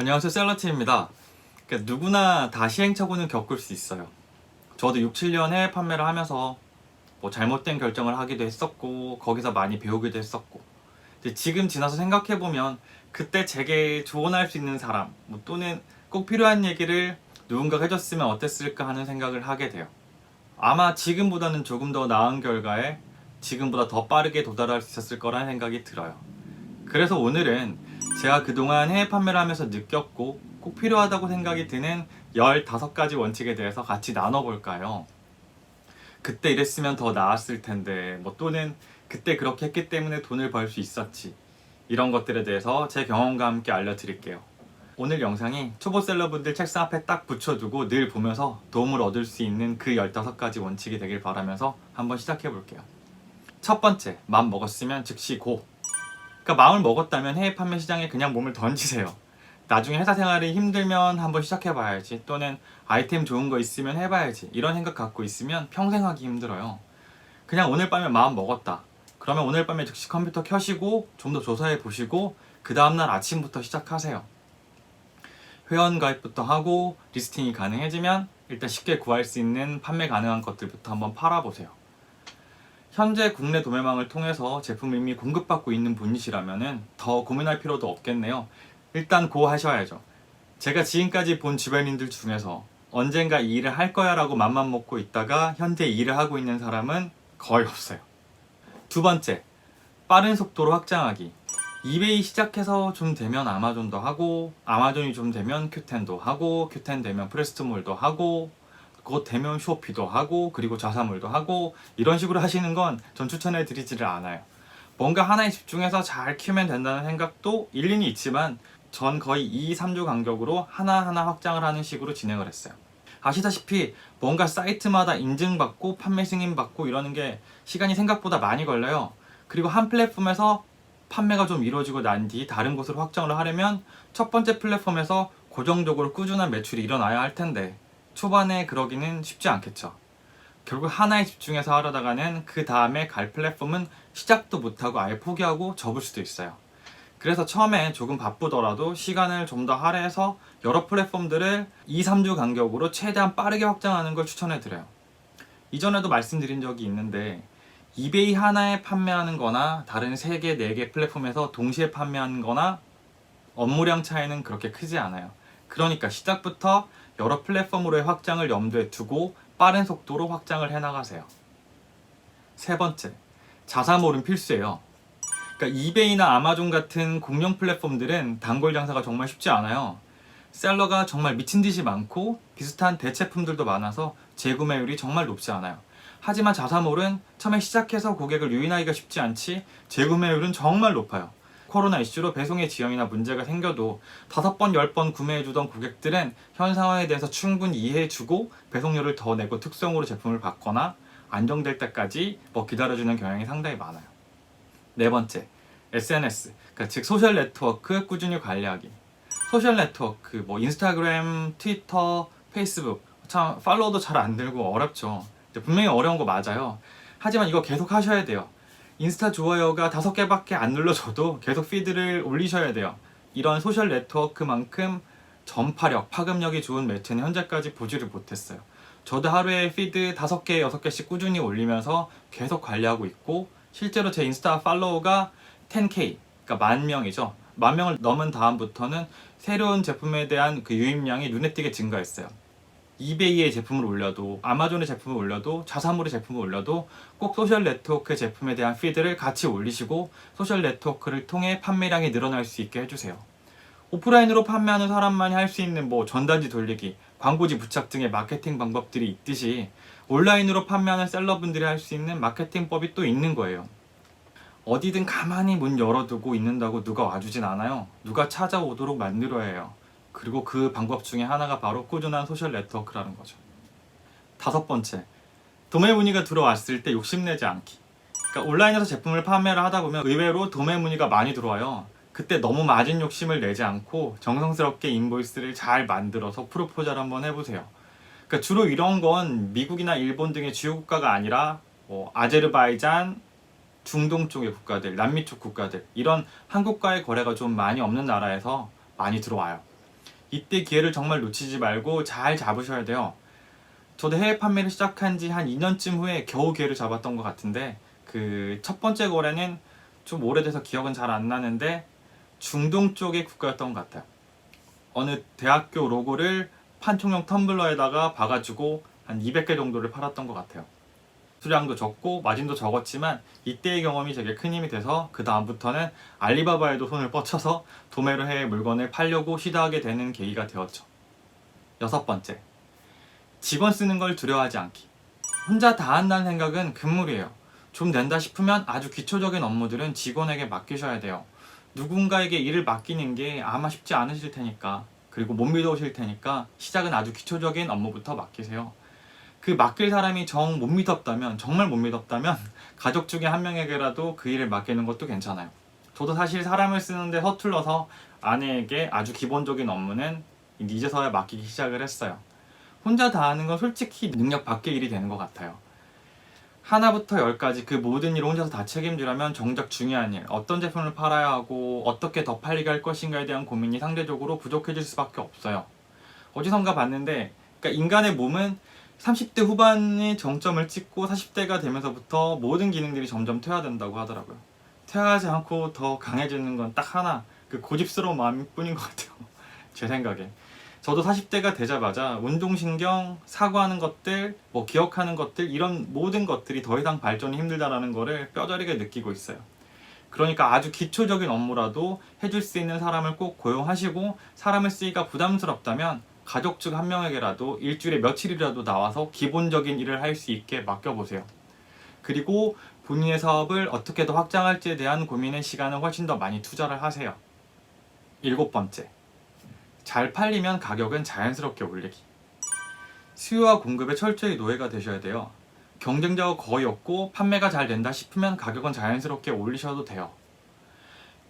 안녕하세요, 셀러티입니다. 누구나 다 시행착오는 겪을 수 있어요. 저도 6, 7년 해외 판매를 하면서 잘못된 결정을 하기도 했었고 거기서 많이 배우기도 했었고, 이제 지금 지나서 생각해보면 그때 제게 조언할 수 있는 사람 또는 꼭 필요한 얘기를 누군가가 해줬으면 어땠을까 하는 생각을 하게 돼요. 아마 지금보다는 조금 더 나은 결과에 지금보다 더 빠르게 도달할 수 있었을 거라는 생각이 들어요. 그래서 오늘은 제가 그동안 해외 판매를 하면서 느꼈고 꼭 필요하다고 생각이 드는 15가지 원칙에 대해서 같이 나눠볼까요? 그때 이랬으면 더 나았을 텐데, 또는 그때 그렇게 했기 때문에 돈을 벌 수 있었지. 이런 것들에 대해서 제 경험과 함께 알려드릴게요. 오늘 영상이 초보셀러분들 책상 앞에 딱 붙여두고 늘 보면서 도움을 얻을 수 있는 그 15가지 원칙이 되길 바라면서 한번 시작해볼게요. 첫 번째, 마음 먹었으면 즉시 고. 그러니까 마음을 먹었다면 해외 판매 시장에 그냥 몸을 던지세요. 나중에 회사 생활이 힘들면 한번 시작해봐야지, 또는 아이템 좋은 거 있으면 해봐야지, 이런 생각 갖고 있으면 평생 하기 힘들어요. 그냥 오늘 밤에 마음 먹었다. 그러면 오늘 밤에 즉시 컴퓨터 켜시고 좀 더 조사해 보시고 그 다음날 아침부터 시작하세요. 회원 가입부터 하고 리스팅이 가능해지면 일단 쉽게 구할 수 있는 판매 가능한 것들부터 한번 팔아보세요. 현재 국내 도매망을 통해서 제품을 이미 공급받고 있는 분이시라면 더 고민할 필요도 없겠네요. 일단 고 하셔야죠. 제가 지금까지 본 주변인들 중에서 언젠가 이 일을 할 거야 라고 맘만 먹고 있다가 현재 이 일을 하고 있는 사람은 거의 없어요. 두 번째, 빠른 속도로 확장하기. 이베이 시작해서 좀 되면 아마존도 하고, 아마존이 좀 되면 큐텐도 하고, 큐텐 되면 프레스트몰도 하고, 곧 되면 쇼피도 하고, 그리고 자사몰도 하고, 이런 식으로 하시는 건 전 추천해 드리지를 않아요. 뭔가 하나에 집중해서 잘 키우면 된다는 생각도 일리는 있지만 전 거의 2, 3주 간격으로 하나하나 확장을 하는 식으로 진행을 했어요. 아시다시피 뭔가 사이트마다 인증받고 판매 승인받고 이러는 게 시간이 생각보다 많이 걸려요. 그리고 한 플랫폼에서 판매가 좀 이루어지고 난 뒤 다른 곳으로 확장을 하려면 첫 번째 플랫폼에서 고정적으로 꾸준한 매출이 일어나야 할 텐데 초반에 그러기는 쉽지 않겠죠. 결국 하나에 집중해서 하려다가는 그 다음에 갈 플랫폼은 시작도 못하고 아예 포기하고 접을 수도 있어요. 그래서 처음에 조금 바쁘더라도 시간을 좀 더 할애해서 여러 플랫폼들을 2, 3주 간격으로 최대한 빠르게 확장하는 걸 추천해드려요. 이전에도 말씀드린 적이 있는데 이베이 하나에 판매하는 거나 다른 3개, 4개 플랫폼에서 동시에 판매하는 거나 업무량 차이는 그렇게 크지 않아요. 그러니까 시작부터 여러 플랫폼으로의 확장을 염두에 두고 빠른 속도로 확장을 해나가세요. 세 번째, 자사몰은 필수예요. 그러니까 이베이나 아마존 같은 공룡 플랫폼들은 단골 장사가 정말 쉽지 않아요. 셀러가 정말 미친 듯이 많고 비슷한 대체품들도 많아서 재구매율이 정말 높지 않아요. 하지만 자사몰은 처음에 시작해서 고객을 유인하기가 쉽지 않지 재구매율은 정말 높아요. 코로나 이슈로 배송의 지연이나 문제가 생겨도 5번, 10번 구매해주던 고객들은 현 상황에 대해서 충분히 이해해주고 배송료를 더 내고 특성으로 제품을 받거나 안정될 때까지 기다려주는 경향이 상당히 많아요. 네 번째, SNS, 그러니까 즉 소셜 네트워크 꾸준히 관리하기. 소셜 네트워크, 인스타그램, 트위터, 페이스북, 참 팔로워도 잘 안 들고 어렵죠. 분명히 어려운 거 맞아요. 하지만 이거 계속 하셔야 돼요. 인스타 좋아요가 5개밖에 안 눌러져도 계속 피드를 올리셔야 돼요. 이런 소셜 네트워크만큼 전파력, 파급력이 좋은 매체는 현재까지 보지를 못했어요. 저도 하루에 피드 5개, 6개씩 꾸준히 올리면서 계속 관리하고 있고 실제로 제 인스타 팔로워가 10K, 그러니까 10,000명이죠. 10,000명을 넘은 다음부터는 새로운 제품에 대한 그 유입량이 눈에 띄게 증가했어요. 이베이의 제품을 올려도 아마존의 제품을 올려도 자사몰의 제품을 올려도 꼭 소셜 네트워크 제품에 대한 피드를 같이 올리시고 소셜 네트워크를 통해 판매량이 늘어날 수 있게 해주세요. 오프라인으로 판매하는 사람만이 할 수 있는 전단지 돌리기, 광고지 부착 등의 마케팅 방법들이 있듯이 온라인으로 판매하는 셀러분들이 할 수 있는 마케팅법이 또 있는 거예요. 어디든 가만히 문 열어두고 있는다고 누가 와주진 않아요. 누가 찾아오도록 만들어야 해요. 그리고 그 방법 중에 하나가 바로 꾸준한 소셜 네트워크라는 거죠. 5번째, 도매 문의가 들어왔을 때 욕심내지 않기. 그러니까 온라인에서 제품을 판매를 하다 보면 의외로 도매 문의가 많이 들어와요. 그때 너무 맞은 욕심을 내지 않고 정성스럽게 인보이스를 잘 만들어서 프로포즈를 한번 해보세요. 그러니까 주로 이런 건 미국이나 일본 등의 주요 국가가 아니라 아제르바이잔, 중동 쪽의 국가들, 남미 쪽 국가들, 이런 한국과의 거래가 좀 많이 없는 나라에서 많이 들어와요. 이때 기회를 정말 놓치지 말고 잘 잡으셔야 돼요. 저도 해외 판매를 시작한 지 한 2년쯤 후에 겨우 기회를 잡았던 것 같은데, 그 첫 번째 거래는 좀 오래돼서 기억은 잘 안 나는데 중동 쪽의 국가였던 것 같아요. 어느 대학교 로고를 판촉용 텀블러에다가 박아주고 한 200개 정도를 팔았던 것 같아요. 수량도 적고 마진도 적었지만 이때의 경험이 되게 큰 힘이 돼서 그 다음부터는 알리바바에도 손을 뻗쳐서 도매로 해외 물건을 팔려고 시도하게 되는 계기가 되었죠. 여섯 번째, 직원 쓰는 걸 두려워하지 않기. 혼자 다 한다는 생각은 금물이에요. 좀 낸다 싶으면 아주 기초적인 업무들은 직원에게 맡기셔야 돼요. 누군가에게 일을 맡기는 게 아마 쉽지 않으실 테니까, 그리고 못 믿어오실 테니까 시작은 아주 기초적인 업무부터 맡기세요. 그 맡길 사람이 정 못 믿었다면, 정말 못 믿었다면 가족 중에 한 명에게라도 그 일을 맡기는 것도 괜찮아요. 저도 사실 사람을 쓰는데 서툴러서 아내에게 아주 기본적인 업무는 이제서야 맡기기 시작을 했어요. 혼자 다 하는 건 솔직히 능력 밖의 일이 되는 것 같아요. 하나부터 열까지 그 모든 일을 혼자서 다 책임지려면 정작 중요한 일, 어떤 제품을 팔아야 하고 어떻게 더 팔리게 할 것인가에 대한 고민이 상대적으로 부족해질 수밖에 없어요. 어디선가 봤는데, 그러니까 인간의 몸은 30대 후반의 정점을 찍고 40대가 되면서부터 모든 기능들이 점점 퇴화된다고 하더라고요. 퇴화하지 않고 더 강해지는 건 딱 하나, 그 고집스러운 마음일 뿐인 것 같아요. 제 생각에. 저도 40대가 되자마자 운동신경, 사고하는 것들, 뭐 기억하는 것들, 이런 모든 것들이 더 이상 발전이 힘들다라는 거를 뼈저리게 느끼고 있어요. 그러니까 아주 기초적인 업무라도 해줄 수 있는 사람을 꼭 고용하시고, 사람을 쓰기가 부담스럽다면 가족 중 한 명에게라도 일주일에 며칠이라도 나와서 기본적인 일을 할 수 있게 맡겨보세요. 그리고 본인의 사업을 어떻게 더 확장할지에 대한 고민에 시간을 훨씬 더 많이 투자를 하세요. 일곱 번째, 잘 팔리면 가격은 자연스럽게 올리기. 수요와 공급에 철저히 노예가 되셔야 돼요. 경쟁자가 거의 없고 판매가 잘 된다 싶으면 가격은 자연스럽게 올리셔도 돼요.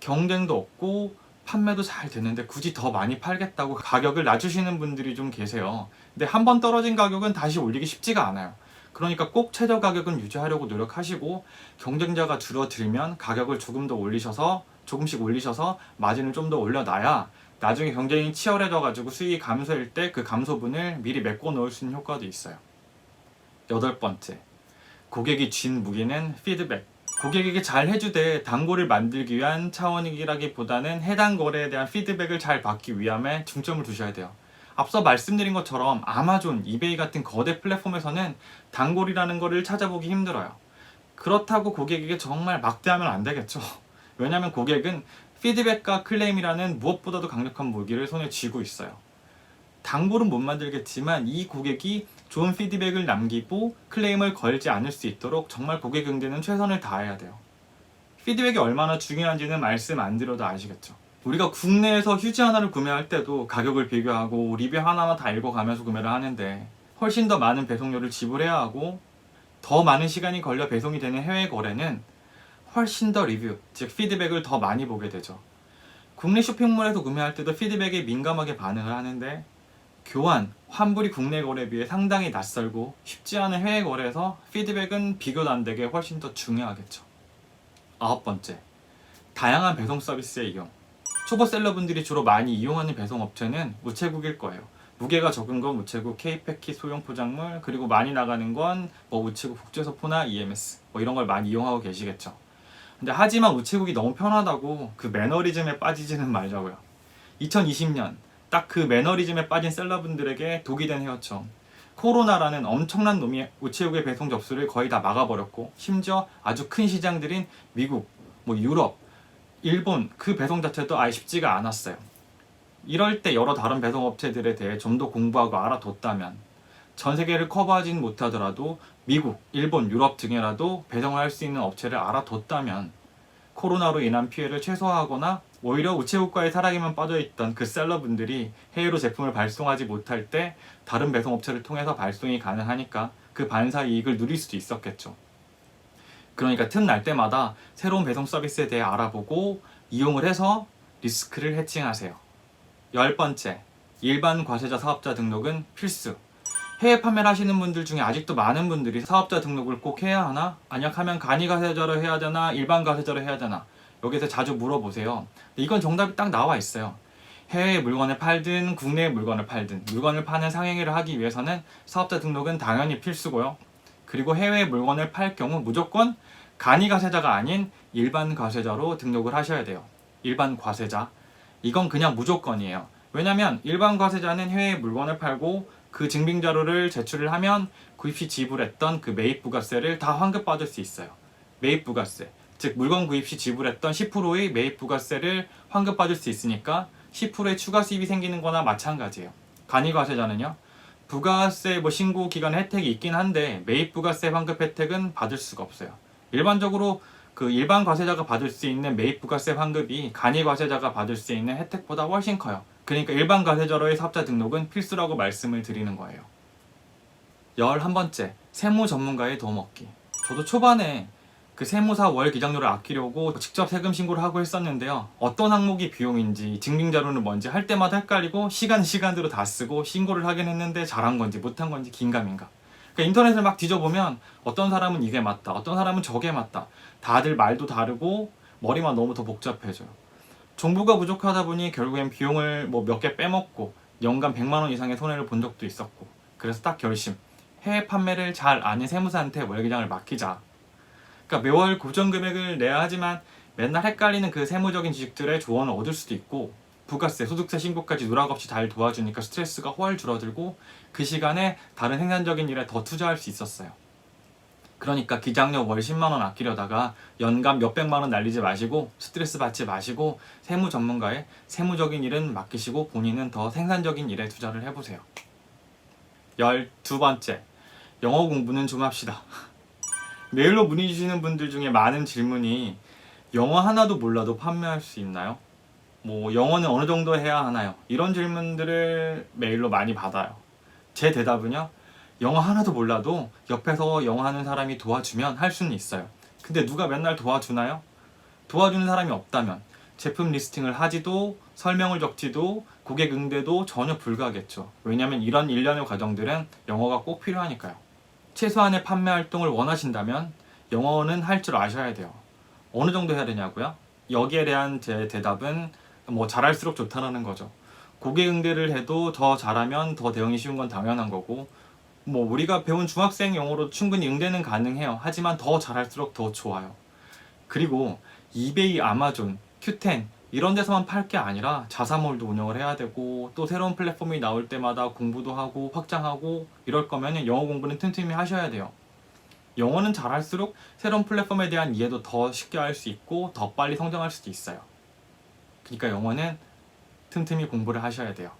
경쟁도 없고 판매도 잘 되는데 굳이 더 많이 팔겠다고 가격을 낮추시는 분들이 좀 계세요. 근데 한번 떨어진 가격은 다시 올리기 쉽지가 않아요. 그러니까 꼭 최저 가격은 유지하려고 노력하시고, 경쟁자가 줄어들면 가격을 조금 더 올리셔서, 조금씩 올리셔서 마진을 좀 더 올려놔야 나중에 경쟁이 치열해져가지고 수익이 감소할 때 그 감소분을 미리 메꿔 놓을 수 있는 효과도 있어요. 여덟 번째, 고객이 쥔 무기는 피드백. 고객에게 잘 해주되 단골을 만들기 위한 차원이라기보다는 해당 거래에 대한 피드백을 잘 받기 위함에 중점을 두셔야 돼요. 앞서 말씀드린 것처럼 아마존, 이베이 같은 거대 플랫폼에서는 단골이라는 거를 찾아보기 힘들어요. 그렇다고 고객에게 정말 막대하면 안 되겠죠. 왜냐하면 고객은 피드백과 클레임이라는 무엇보다도 강력한 무기를 손에 쥐고 있어요. 단골은 못 만들겠지만 이 고객이 좋은 피드백을 남기고 클레임을 걸지 않을 수 있도록 정말 고객 응대는 최선을 다해야 돼요. 피드백이 얼마나 중요한지는 말씀 안 드려도 아시겠죠. 우리가 국내에서 휴지 하나를 구매할 때도 가격을 비교하고 리뷰 하나하나 다 읽어가면서 구매를 하는데, 훨씬 더 많은 배송료를 지불해야 하고 더 많은 시간이 걸려 배송이 되는 해외 거래는 훨씬 더 리뷰, 즉 피드백을 더 많이 보게 되죠. 국내 쇼핑몰에서 구매할 때도 피드백에 민감하게 반응을 하는데, 교환, 환불이 국내 거래에 비해 상당히 낯설고 쉽지 않은 해외 거래에서 피드백은 비교도 안 되게 훨씬 더 중요하겠죠. 아홉 번째, 다양한 배송 서비스의 이용. 초보 셀러분들이 주로 많이 이용하는 배송 업체는 우체국일 거예요. 무게가 적은 건 우체국, K패킷 소형 포장물, 그리고 많이 나가는 건 뭐 우체국 국제서포나 EMS, 뭐 이런 걸 많이 이용하고 계시겠죠. 근데 하지만 우체국이 너무 편하다고 그 매너리즘에 빠지지는 말자고요. 2020년 딱 그 매너리즘에 빠진 셀러분들에게 독이 된 해였죠. 코로나라는 엄청난 놈이 우체국의 배송 접수를 거의 다 막아버렸고, 심지어 아주 큰 시장들인 미국, 뭐 유럽, 일본, 그 배송 자체도 아예 쉽지가 않았어요. 이럴 때 여러 다른 배송 업체들에 대해 좀 더 공부하고 알아뒀다면, 전 세계를 커버하진 못하더라도 미국, 일본, 유럽 등에라도 배송을 할 수 있는 업체를 알아뒀다면 코로나로 인한 피해를 최소화하거나 오히려 우체국과의 사랑에만 빠져있던 그 셀러분들이 해외로 제품을 발송하지 못할 때 다른 배송업체를 통해서 발송이 가능하니까 그 반사 이익을 누릴 수도 있었겠죠. 그러니까 틈날 때마다 새로운 배송 서비스에 대해 알아보고 이용을 해서 리스크를 해칭하세요. 열 번째, 일반 과세자 사업자 등록은 필수. 해외 판매를 하시는 분들 중에 아직도 많은 분들이 사업자 등록을 꼭 해야 하나? 안약하면 간이 과세자로 해야 되나? 일반 과세자로 해야 되나? 여기서 자주 물어보세요. 이건 정답이 딱 나와 있어요. 해외 물건을 팔든 국내 물건을 팔든 물건을 파는 상행위를 하기 위해서는 사업자 등록은 당연히 필수고요. 그리고 해외 물건을 팔 경우 무조건 간이 과세자가 아닌 일반 과세자로 등록을 하셔야 돼요. 일반 과세자. 이건 그냥 무조건이에요. 왜냐면 일반 과세자는 해외 물건을 팔고 그 증빙 자료를 제출을 하면 구입 시 지불했던 그 매입 부가세를 다 환급받을 수 있어요. 매입 부가세. 즉 물건 구입 시 지불했던 10%의 매입 부가세를 환급받을 수 있으니까 10%의 추가 수입이 생기는 거나 마찬가지예요. 간이 과세자는요. 부가세 신고 기간 혜택이 있긴 한데 매입 부가세 환급 혜택은 받을 수가 없어요. 일반적으로 그 일반 과세자가 받을 수 있는 매입 부가세 환급이 간이 과세자가 받을 수 있는 혜택보다 훨씬 커요. 그러니까 일반 과세자로의 사업자 등록은 필수라고 말씀을 드리는 거예요. 11번째, 세무 전문가의 도움 얻기. 저도 초반에 그 세무사 월 기장료를 아끼려고 직접 세금 신고를 하고 했었는데요. 어떤 항목이 비용인지 증빙 자료는 뭔지 할 때마다 헷갈리고 시간대로 다 쓰고 신고를 하긴 했는데 잘한 건지 못한 건지 긴가민가. 그러니까 인터넷을 막 뒤져보면 어떤 사람은 이게 맞다, 어떤 사람은 저게 맞다. 다들 말도 다르고 머리만 너무 더 복잡해져요. 정보가 부족하다 보니 결국엔 비용을 몇 개 빼먹고 연간 100만 원 이상의 손해를 본 적도 있었고, 그래서 딱 결심. 해외 판매를 잘 아는 세무사한테 월기장을 맡기자. 그러니까 매월 고정 금액을 내야 하지만 맨날 헷갈리는 그 세무적인 지식들의 조언을 얻을 수도 있고, 부가세, 소득세 신고까지 누락 없이 잘 도와주니까 스트레스가 훨 줄어들고 그 시간에 다른 생산적인 일에 더 투자할 수 있었어요. 그러니까 기장료 월 10만 원 아끼려다가 연간 몇백만 원 날리지 마시고 스트레스 받지 마시고 세무 전문가의 세무적인 일은 맡기시고 본인은 더 생산적인 일에 투자를 해보세요. 12번째, 영어 공부는 좀 합시다. 메일로 문의 주시는 분들 중에 많은 질문이 영어 하나도 몰라도 판매할 수 있나요? 영어는 어느 정도 해야 하나요? 이런 질문들을 메일로 많이 받아요. 제 대답은요, 영어 하나도 몰라도 옆에서 영어 하는 사람이 도와주면 할 수는 있어요. 근데 누가 맨날 도와주나요? 도와주는 사람이 없다면 제품 리스팅을 하지도 설명을 적지도 고객 응대도 전혀 불가하겠죠. 왜냐하면 이런 일련의 과정들은 영어가 꼭 필요하니까요. 최소한의 판매 활동을 원하신다면 영어는 할 줄 아셔야 돼요. 어느 정도 해야 되냐고요? 여기에 대한 제 대답은 잘할수록 좋다라는 거죠. 고객 응대를 해도 더 잘하면 더 대응이 쉬운 건 당연한 거고, 우리가 배운 중학생 영어로 충분히 응대는 가능해요. 하지만 더 잘할수록 더 좋아요. 그리고 이베이, 아마존, q10 이런 데서만 팔 게 아니라 자사몰도 운영을 해야 되고 또 새로운 플랫폼이 나올 때마다 공부도 하고 확장하고 이럴 거면 영어 공부는 틈틈이 하셔야 돼요. 영어는 잘할수록 새로운 플랫폼에 대한 이해도 더 쉽게 할 수 있고 더 빨리 성장할 수도 있어요. 그러니까 영어는 틈틈이 공부를 하셔야 돼요.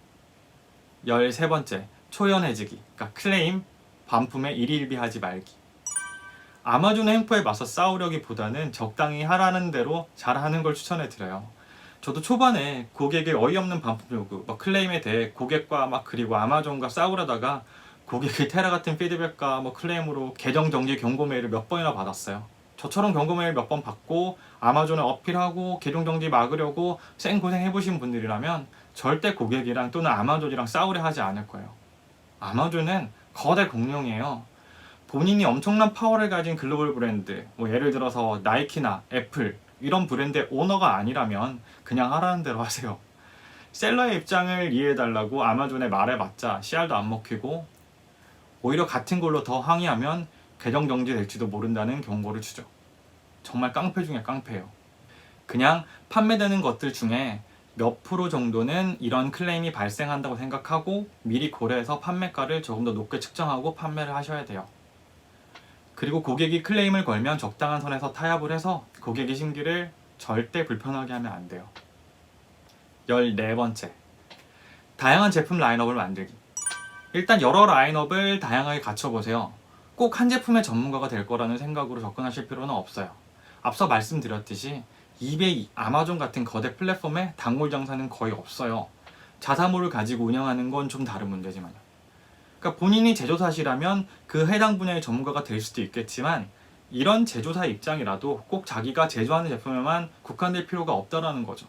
13번째, 초연해지기, 그러니까 클레임, 반품에 일희일비하지 말기. 아마존의 횡포에 맞서 싸우려기보다는 적당히 하라는 대로 잘하는 걸 추천해 드려요. 저도 초반에 고객의 어이없는 반품 요구, 클레임에 대해 고객과 그리고 아마존과 싸우려다가 고객의 테러 같은 피드백과 클레임으로 계정 정지 경고 메일을 몇 번이나 받았어요. 저처럼 경고 메일 몇 번 받고 아마존에 어필하고 계정 정지 막으려고 생고생 해보신 분들이라면 절대 고객이랑 또는 아마존이랑 싸우려 하지 않을 거예요. 아마존은 거대 공룡이에요. 본인이 엄청난 파워를 가진 글로벌 브랜드, 예를 들어서 나이키나 애플 이런 브랜드의 오너가 아니라면 그냥 하라는 대로 하세요. 셀러의 입장을 이해해달라고 아마존에 말해봤자 씨알도 안 먹히고 오히려 같은 걸로 더 항의하면 계정 정지될지도 모른다는 경고를 주죠. 정말 깡패 중에 깡패예요. 그냥 판매되는 것들 중에 몇 프로 정도는 이런 클레임이 발생한다고 생각하고 미리 고려해서 판매가를 조금 더 높게 측정하고 판매를 하셔야 돼요. 그리고 고객이 클레임을 걸면 적당한 선에서 타협을 해서 고객의 심기를 절대 불편하게 하면 안 돼요. 14번째, 다양한 제품 라인업을 만들기. 일단 여러 라인업을 다양하게 갖춰보세요. 꼭 한 제품의 전문가가 될 거라는 생각으로 접근하실 필요는 없어요. 앞서 말씀드렸듯이 이베이, 아마존 같은 거대 플랫폼에 단골 장사는 거의 없어요. 자사몰을 가지고 운영하는 건 좀 다른 문제지만요. 그러니까 본인이 제조사시라면 그 해당 분야의 전문가가 될 수도 있겠지만 이런 제조사 입장이라도 꼭 자기가 제조하는 제품에만 국한될 필요가 없다라는 거죠.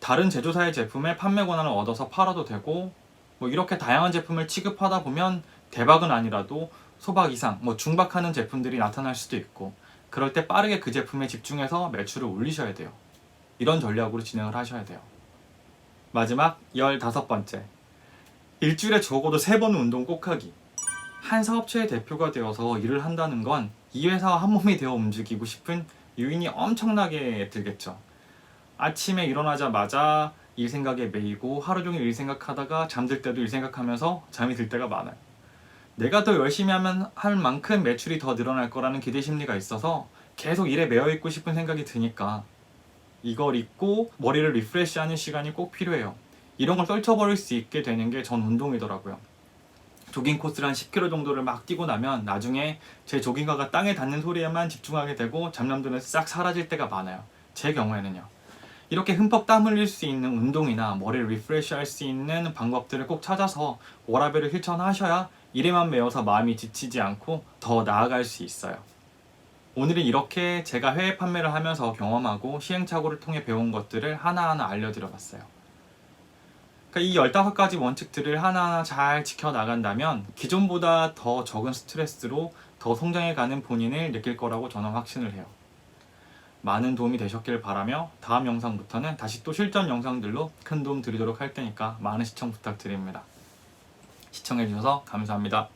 다른 제조사의 제품에 판매 권한을 얻어서 팔아도 되고 이렇게 다양한 제품을 취급하다 보면 대박은 아니라도 소박 이상, 중박하는 제품들이 나타날 수도 있고 그럴 때 빠르게 그 제품에 집중해서 매출을 올리셔야 돼요. 이런 전략으로 진행을 하셔야 돼요. 마지막 15번째. 일주일에 적어도 3번 운동 꼭 하기. 한 사업체의 대표가 되어서 일을 한다는 건 이 회사와 한 몸이 되어 움직이고 싶은 유인이 엄청나게 들겠죠. 아침에 일어나자마자 일 생각에 매이고 하루 종일 일 생각하다가 잠들 때도 일 생각하면서 잠이 들 때가 많아요. 내가 더 열심히 하면 할 만큼 매출이 더 늘어날 거라는 기대 심리가 있어서 계속 일에 매여 있고 싶은 생각이 드니까 이걸 잊고 머리를 리프레시하는 시간이 꼭 필요해요. 이런 걸 떨쳐버릴 수 있게 되는 게 전 운동이더라고요. 조깅 코스를 한 10km 정도를 막 뛰고 나면 나중에 제 조깅화가 땅에 닿는 소리에만 집중하게 되고 잡념들은 싹 사라질 때가 많아요. 제 경우에는요. 이렇게 흠뻑 땀 흘릴 수 있는 운동이나 머리를 리프레시할 수 있는 방법들을 꼭 찾아서 워라밸을 실천하셔야 일에만 매여서 마음이 지치지 않고 더 나아갈 수 있어요. 오늘은 이렇게 제가 해외 판매를 하면서 경험하고 시행착오를 통해 배운 것들을 하나하나 알려드려 봤어요. 그러니까 이 15가지 원칙들을 하나하나 잘 지켜나간다면 기존보다 더 적은 스트레스로 더 성장해가는 본인을 느낄 거라고 저는 확신을 해요. 많은 도움이 되셨길 바라며 다음 영상부터는 다시 또 실전 영상들로 큰 도움 드리도록 할 테니까 많은 시청 부탁드립니다. 시청해주셔서 감사합니다.